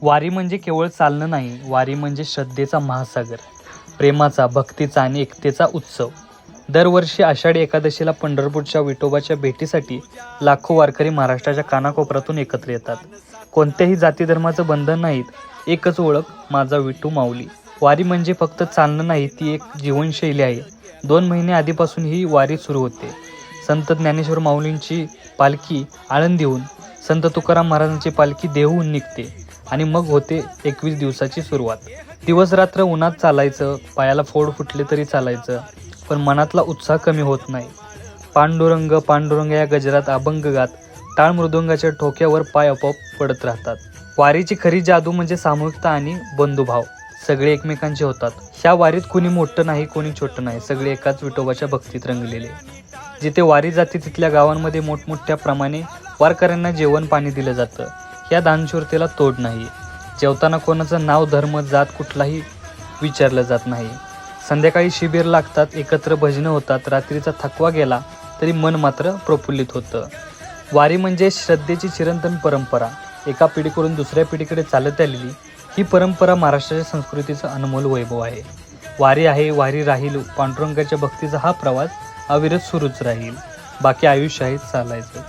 वारी म्हणजे केवळ चालणं नाही, वारी म्हणजे श्रद्धेचा महासागर, प्रेमाचा, भक्तीचा आणि एकतेचा उत्सव. दरवर्षी आषाढी एकादशीला पंढरपूरच्या विठोबाच्या भेटीसाठी लाखो वारकरी महाराष्ट्राच्या कानाकोपऱ्यातून एकत्र येतात. कोणत्याही जाती धर्माचं बंधन नाहीत, एकच ओळख, माझा विठू माऊली. वारी म्हणजे फक्त चालणं नाही, ती एक जीवनशैली आहे. 2 महिने आधीपासून ही वारी सुरू होते. संत ज्ञानेश्वर माऊलींची पालखी आळंदीहून, संत तुकाराम महाराजांची पालखी देहूहून निघते आणि मग होते 21 दिवसाची सुरुवात. दिवस रात्र उन्हात चालायचं, पायाला फोड फुटले तरी चालायचं, पण मनातला उत्साह कमी होत नाही. पांडुरंग पांडुरंग या गजरात अभंग गात टाळ मृदुंगाच्या ठोक्यावर पाय आपोआप पडत राहतात. वारीची खरी जादू म्हणजे सामूहिकता आणि बंधुभाव. सगळे एकमेकांचे होतात. ह्या वारीत कोणी मोठं नाही, कोणी छोटं नाही, सगळे एकाच विठोबाच्या भक्तीत रंगलेले. जिथे वारी जाते तिथल्या गावांमध्ये मोठमोठ्या प्रमाणे वारकऱ्यांना जेवण पाणी दिलं जातं. या दानशूरतेला तोड नाही. जेवताना कोणाचं नाव, धर्म, जात कुठलाही विचारलं जात नाही. संध्याकाळी शिबिर लागतात, एकत्र भजनं होतात. रात्रीचा थकवा गेला तरी मन मात्र प्रफुल्लित होतं. वारी म्हणजे श्रद्धेची चिरंतन परंपरा, एका पिढीकडून दुसऱ्या पिढीकडे चालत आलेली. ही परंपरा महाराष्ट्राच्या संस्कृतीचं अनमोल वैभव आहे. वारी आहे, वारी राहील. पांडुरंगाच्या भक्तीचा हा प्रवास अविरत सुरूच राहील. बाकी आयुष्य आहे चालायचं.